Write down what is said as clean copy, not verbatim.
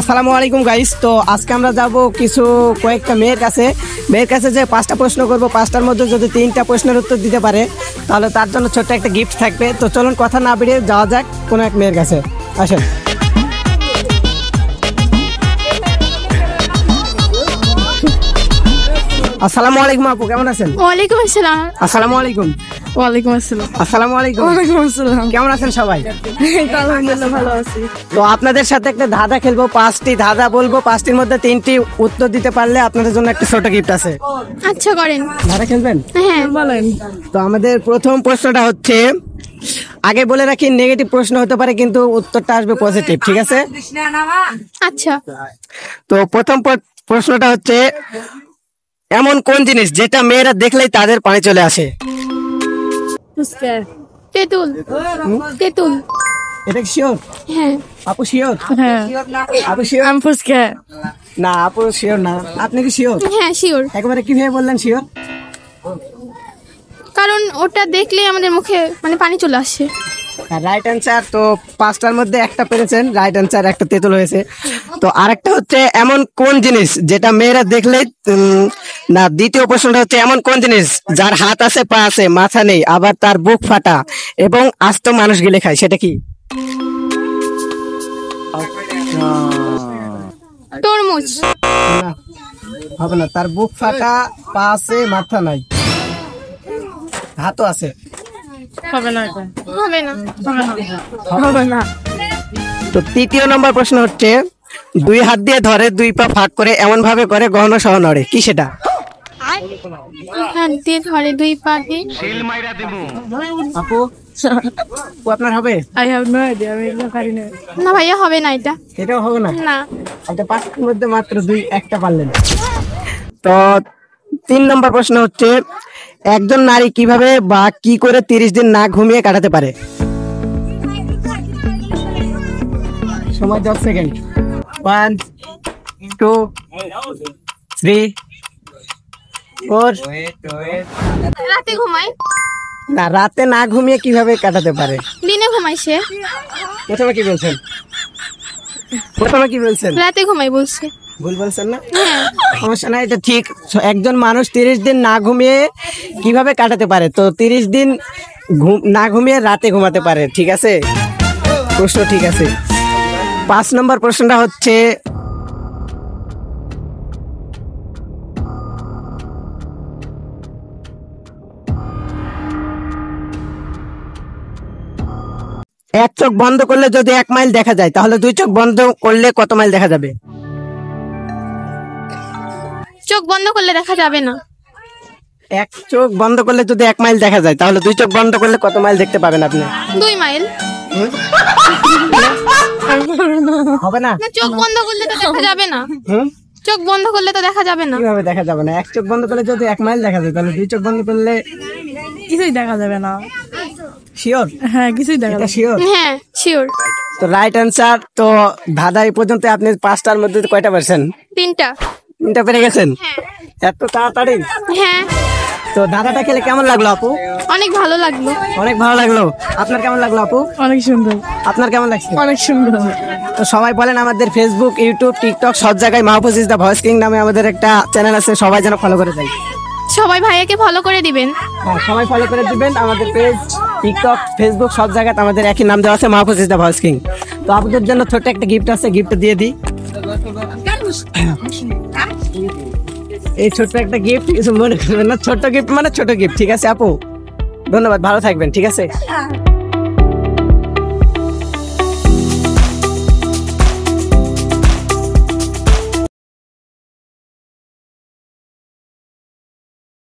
আসসালামু আলাইকুম গাইস। তো আজকে আমরা যাব কয়েকটা মেয়ের কাছে যে 5টা প্রশ্ন করব, 5টার মধ্যে যদি 3টা প্রশ্নের উত্তর দিতে পারে তাহলে তার জন্য ছোট্ট একটা গিফট থাকবে। তো চলুন কথা না বেরিয়ে যাওয়া যাক কোনো এক মেয়ের কাছে। আসেন। আসসালামু আলাইকুম আপু, কেমন আছেন? ওয়ালাইকুম আসসালাম। আসসালামু আলাইকুম। ওয়ালাইকুম আসসালাম। আসসালামু আলাইকুম। ওয়ালাইকুম আসসালাম। কেমন আছেন সবাই? আলহামদুলিল্লাহ ভালো আছি। তো আপনাদের সাথে একটা ধাঁধা খেলবো, 5টি ধাঁধা বলবো, 5টির মধ্যে 3টি উত্তর দিতে পারলে আপনাদের জন্য একটা ছোট গিফট আছে। আচ্ছা করেন। ধাঁধা খেলবেন? হ্যাঁ বলেন। তো আমাদের প্রথম প্রশ্নটা হচ্ছে, আগে বলে রাখি নেগেটিভ প্রশ্ন হতে পারে কিন্তু উত্তরটা আসবে পজিটিভ, ঠিক আছে? আচ্ছা তো প্রথম প্রশ্নটা হচ্ছে, এমন কোন জিনিস যেটা মেয়েরা দেখলেই তাদের পানি চলে আসে? তেঁতুল। তেঁতুল। এটা কি শিওর? হ্যাঁ। আপু শিওর? হ্যাঁ। আপু শিওর? আমি ফুসকা। না আপু শিওর না। আপনি কি শিওর? হ্যাঁ শিওর। একেবারে কিভাবে বললেন শিওর? কারণ ওটা দেখলেই আমাদের মুখে মানে পানি চলে আসে। Right answer. তো 5টার মধ্যে একটা পেরেছেন, রাইট অ্যান্সার, একটা তেঁতুল হয়েছে। তো আরেকটা হচ্ছে, এমন কোন জিনিস যেটা মেয়েরা দেখলেই না, দ্বিতীয় প্রশ্নটা হচ্ছে, এমন কোন জিনিস যার হাত আছে, পা আছে, মাথা নেই, আবার তার বুক ফাটা এবং আস্ত মানুষ গিলে খায়, সেটা কি? তরমুজ। না, হবে না। তার বুক ফাটা, পা আছে, মাথা নাই, হাতও আছে। হবে না। হবে না। হবে না। তো 3য় নম্বর প্রশ্ন হচ্ছে, 2 হাত দিয়ে ধরে 2 পা ফাঁক করে এমন ভাবে করে গহনা সহ নড়ে, কি সেটা? হাত দিয়ে ধরে 2 পা দিয়ে। আপু আপনার হবে? আই হ্যাভ নো আইডিয়া, আমি এটা পারি না। না ভাইয়া হবে না এটা। এটাও হবে না? না। আচ্ছা, 5টার মধ্যে মাত্র একটা পারলেন। তো 3 নম্বর প্রশ্ন হচ্ছে, একজন নারী কিভাবে বা কি করে 30 দিন না ঘুমিয়ে কাটাতে পারে? সময় 10 সেকেন্ড। 1 2 3 4। রাতে ঘুমাই। না, রাতে না ঘুমিয়ে কিভাবে কাটাতে পারে? দিনে ঘুমাই সে। প্রথমে কি বলছেন? রাতে ঘুমাই বলছে। ভুল বলছেন না? সমস্যা নাই, এটা ঠিক। একজন মানুষ 30 দিন না ঘুমিয়ে কিভাবে কাটাতে পারে? তো 30 দিন না ঘুমিয়ে রাতে ঘুমাতে পারে, ঠিক আছে? প্রশ্ন ঠিক আছে। 5 নম্বর প্রশ্নটা হচ্ছে, এক চোখ বন্ধ করলে যদি 1 মাইল দেখা যায় তাহলে 2 চোখ বন্ধ করলে কত মাইল দেখা যাবে? চোখ বন্ধ করলে দেখা যাবে না। এক চোখ বন্ধ করলে যদি 1 মাইল দেখা যায় তাহলে 2 চোখ বন্ধ করলে কত মাইল দেখতে পাবেন আপনি? 2 মাইল। হবে না? চোখ বন্ধ করলে তো দেখা যাবে না। চোখ বন্ধ করলে তো দেখা যাবে না। কিভাবে দেখা যাবে না? এক চোখ বন্ধ করলে যদি 1 মাইল দেখা যায় তাহলে 2 চোখ বন্ধ করলে কিছুই দেখা যাবে না। শিওর? হ্যাঁ কিছুই দেখা যাবে। শিওর? হ্যাঁ শিওর। তো রাইট অ্যান্সার। তো ধাঁধা এই পর্যন্ত আপনি 5টার মধ্যে কয়টা পারছেন? 3টা। 3টা পেরে গেছেন? হ্যাঁ। এত তাড়াতাড়ি? হ্যাঁ। তো ধাঁধাটা খেলে কেমন লাগলো আপু? অনেক ভালো লাগলো। অনেক ভালো লাগলো। আপনার কেমন লাগলো আপু? অনেক সুন্দর। আপনার কেমন লাগছে? অনেক সুন্দর। তো সবাই বলেন, আমাদের ফেসবুক, ইউটিউব, টিকটক সব জায়গায় Mahfuz is the voice king নামে আমাদের একটা চ্যানেল আছে, সবাই যেন ফলো করে দেয়। সবাই ভাইয়াকে ফলো করে দিবেন। হ্যাঁ, সবাই ফলো করে দিবেন। আমাদের পেজ, টিকটক, ফেসবুক সব জায়গায় আমাদের একই নাম দেওয়া আছে, Mahfuz is the voice king. তো আপনাদের জন্য ছোট্ট একটা গিফট আছে, গিফট দিয়ে দিই। এই ছোট্ট একটা গিফট, কিছু মনে করবেন না। ছোট্ট গিফট মানে ছোট গিফট, ঠিক আছে আপু? ধন্যবাদ, ভালো থাকবেন, ঠিক আছে?